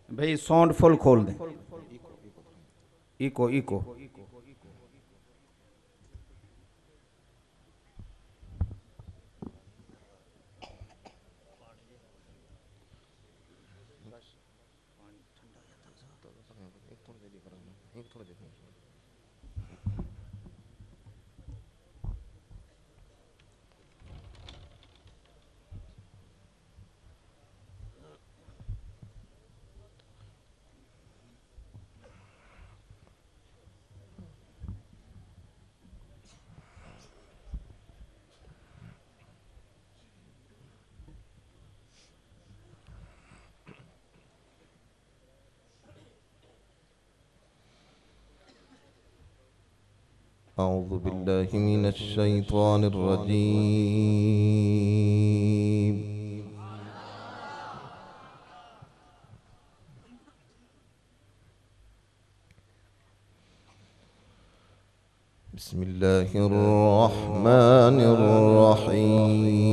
भाई sound full खोल दें। Echo echo. أعوذ بالله من الشيطان الرجيم. بسم الله الرحمن الرحيم.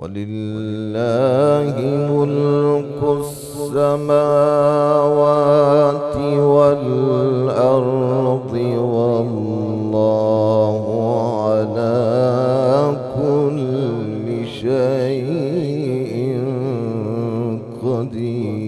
ولله ملك السماوات والأرض والله على كل شيء قدير.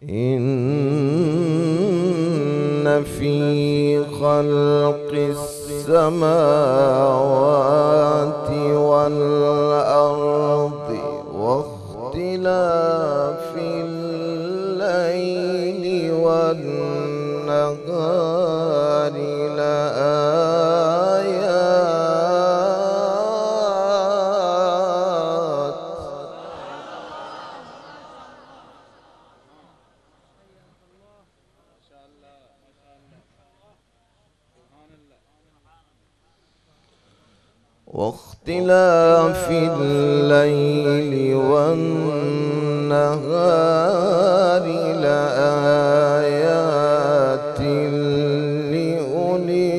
إن في خلق السماوات والأرض واختلاف الليل والنهار لآيات واختلاف الليل والنهار لآيات لأولي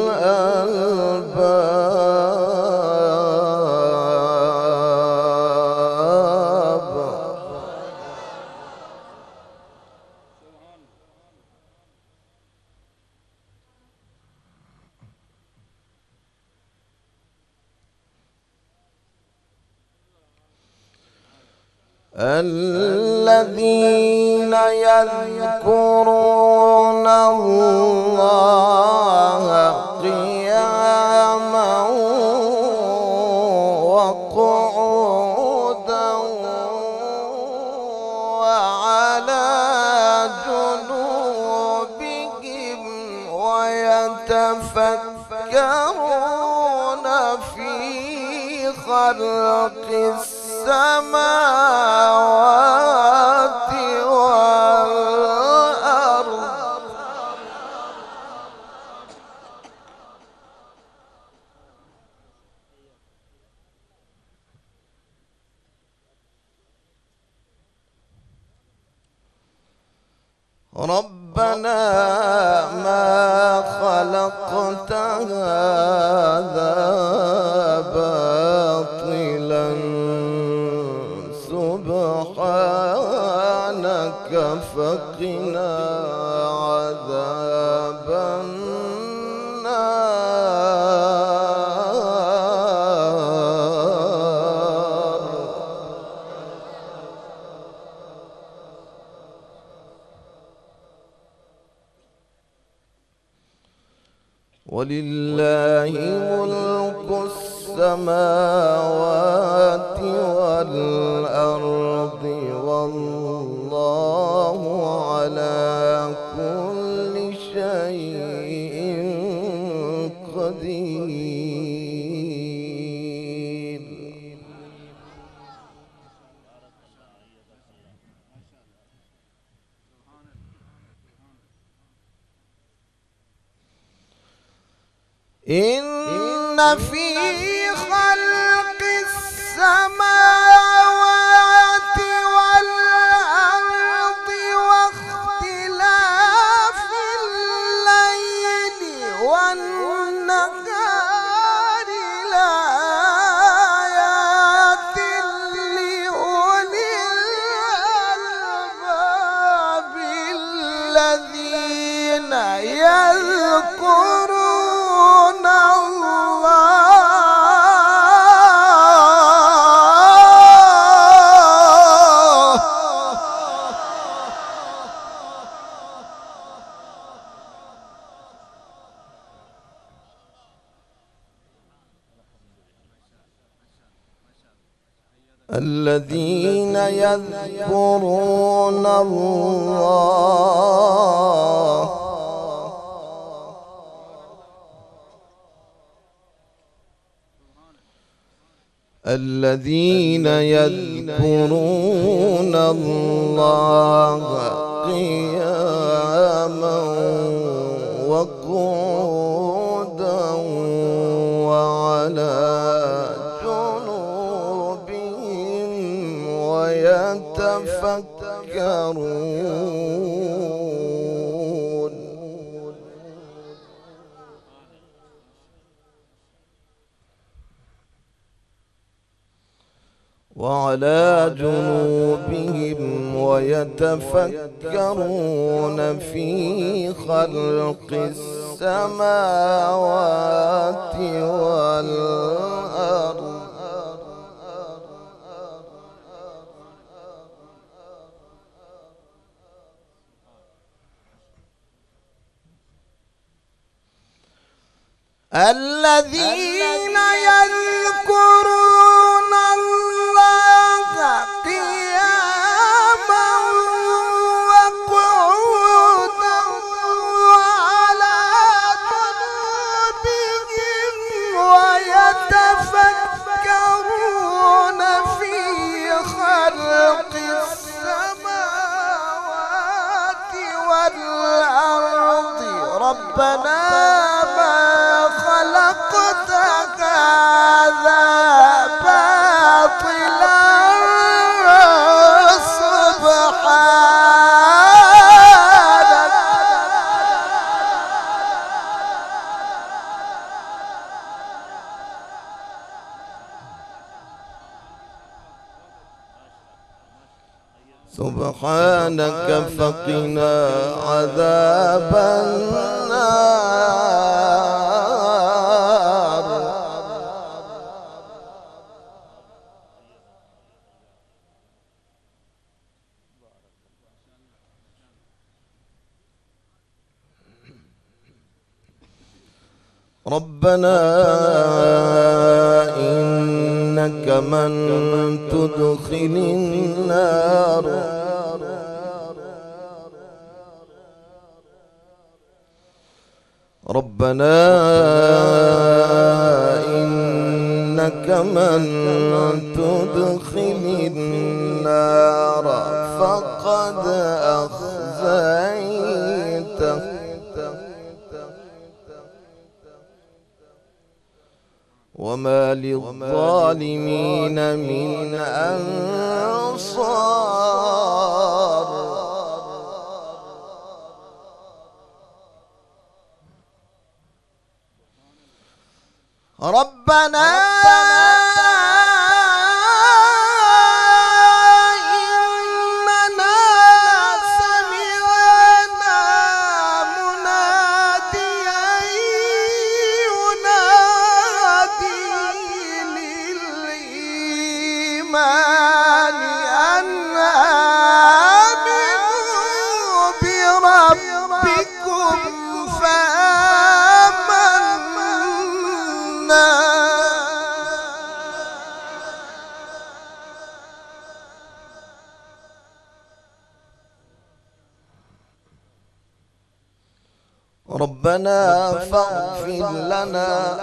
الألباب. الذين يذكرون الله قياما وقعودا وعلى جنوبهم ويتفكرون في خلق السماوات والأرض ربنا ما خلقت هذا باطلا سبحانك فقنا عذاب النار. ولله ملك السماوات والأرض والله على كل شيء قدير. إن في خلق السماوات والأرض واختلاف الليل والنهار لآيات لأولي الألباب الذين يذكرون الذين يذكرون الله الذين يذكرون الله قياما وقعودا وعلى جنوبهم ويتفكرون وعلى جنوبهم ويتفكرون في خلق السماوات والأرض الذين يذكرون الله قياما وقعودا وعلى جنوبهم ويتفكرون في خلق السماوات والأرض ربنا خلقت هذا باطلا سبحانك فقنا عذاب النار ربنا إنك من تدخل النار ربنا إنك من تدخل النار فقد أخزيته وما للظالمين من أنصار ربنا إننا سمعنا مناديا ينادي للإيمان أن آمنوا بربكم فآمنا ربنا فاغفر لنا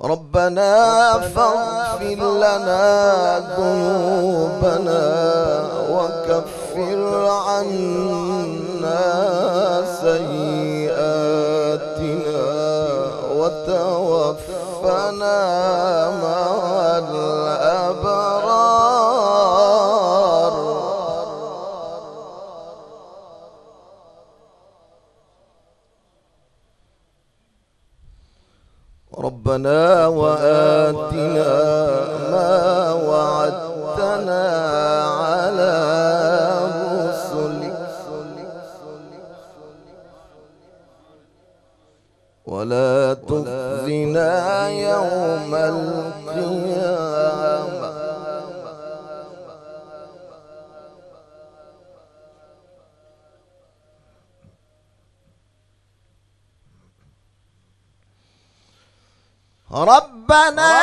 ربنا فاغفر لنا ذنوبنا وكفر عنا ربنا وآتنا ما وعدتنا على رسلك ولا تخزنا يوم القيامة. ربنا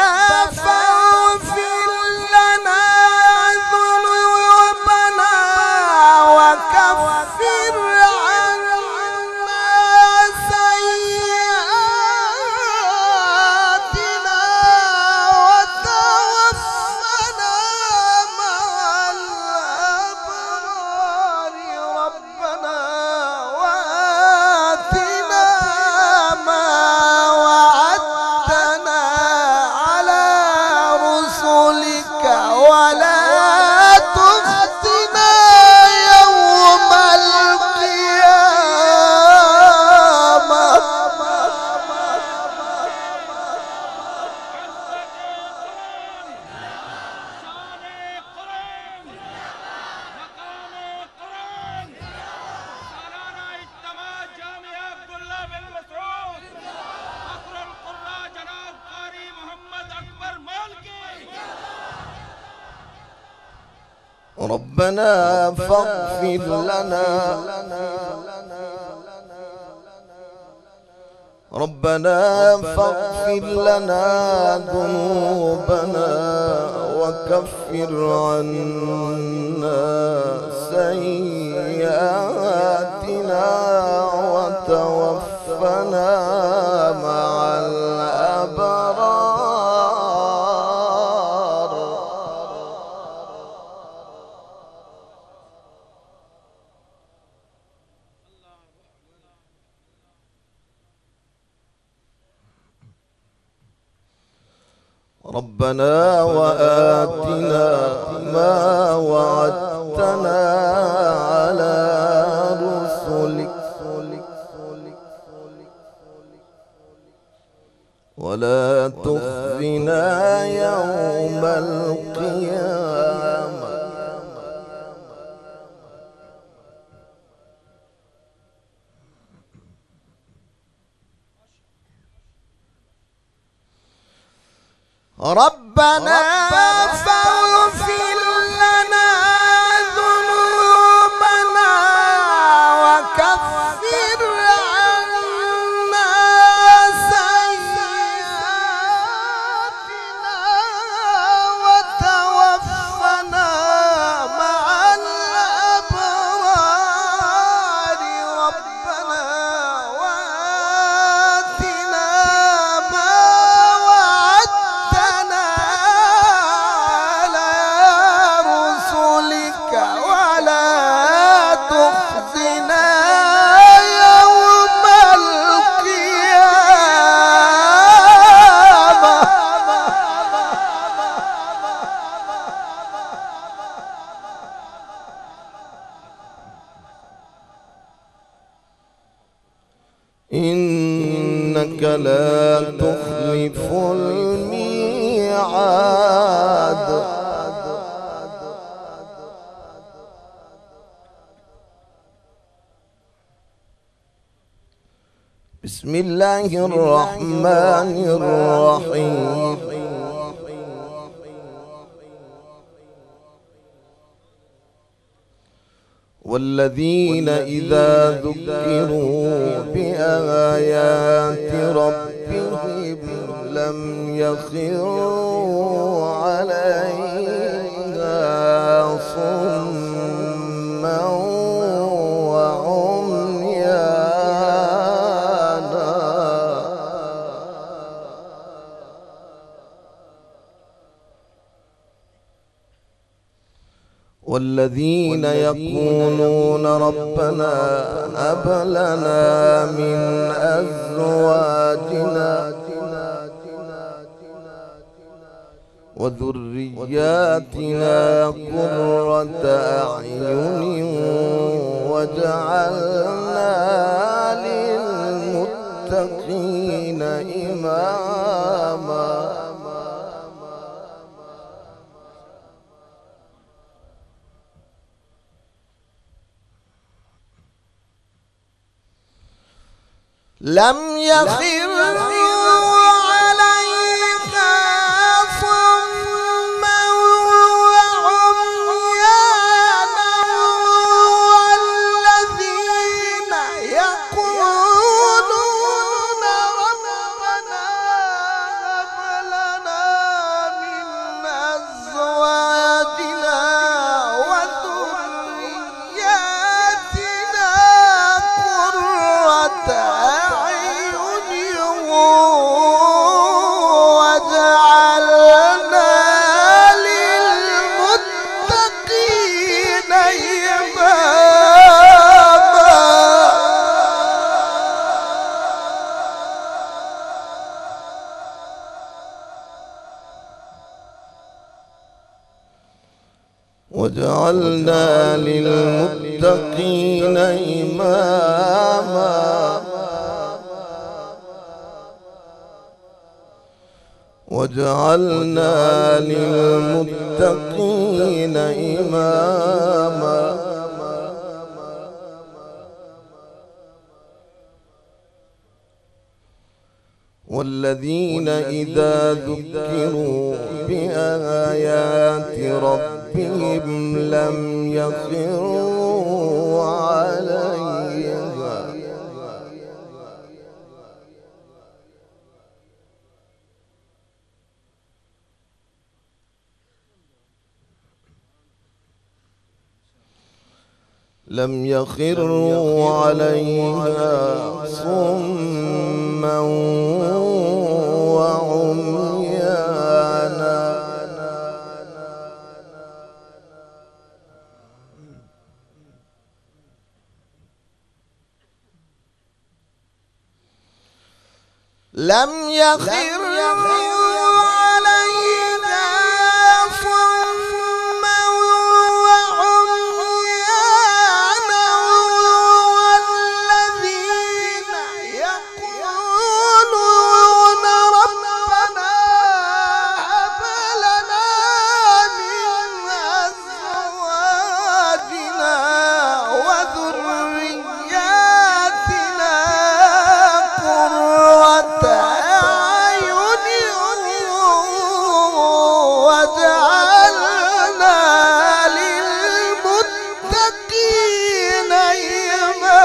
فاغفر لنا ذنوبنا وكفر عنا سيئاتنا وتوفنا مع الأبرار. ربنا وآتنا ما ولا تخزنا يوم القيامة. ربنا فاغفر لنا ربنا فاغفر لنا ذنوبنا وكفر عنا سيئاتنا وتوفنا مع الأبرار. ربنا وآتنا ما وعدتنا على رسلك ولا تخزنا يوم القيامة. ربنا فاغفر لنا ذنوبنا وكفر عنا سيئاتنا وتوفنا مع الأبرار. ربنا وآتنا ما وعدتنا على رسلك ولا تخزنا يوم القيامة. إنك لا تخلف الميعاد. بسم الله الرحمن الرحيم. والذين إذا ذكروا بآيات ربهم لم يخروا عليها صما وعميانا. والذين يقولون ربنا هب لنا من أزواجنا وذرياتنا قرة أعين واجعلنا للمتقين للمتقين إماما. لم يخروا عليها صما وعميانا والذين يقولون ربنا هب لنا من أزواجنا وذرياتنا قرة وجعلنا للمتقين إماما. وجعلنا للمتقين إماما. والذين إذا ذكروا بآيات ربهم لم يخروا عليها صما وعميانا. لم يخروا عليها صما وعميانا والذين يقولون ربنا هب لنا من أزواجنا وذرياتنا قرة وجعلنا للمتقين إماما.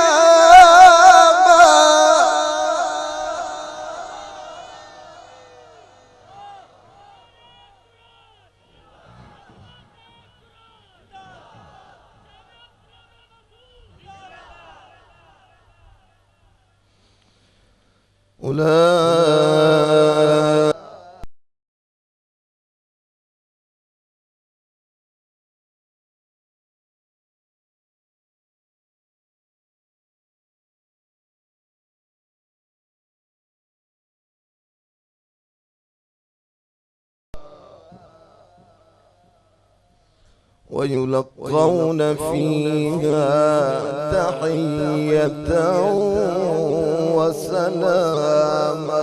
أولئك ويلقون فيها تحية وسلاما.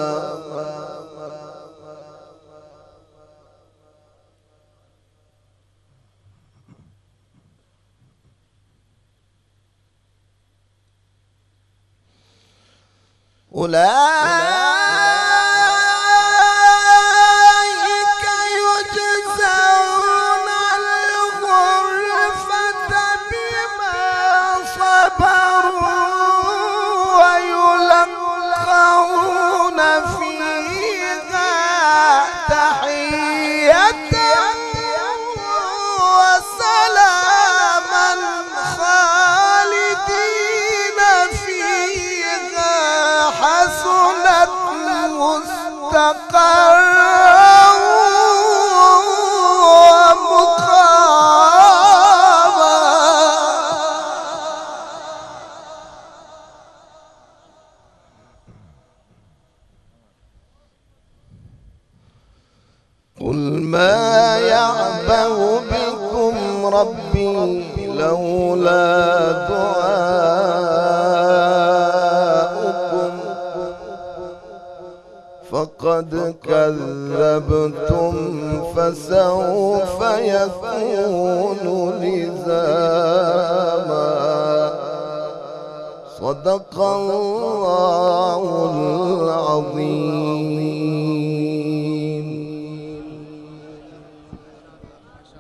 أولئك يجزون الغرفة بما صبروا ويلقون فيها تحية وسلاما خالدين فيها حسنت مستقرا ومقاما. قل ما يعبأ بكم ربي لولا دعاؤكم فقد كذبتم فسوف يكون لزاما. صدق الله العظيم.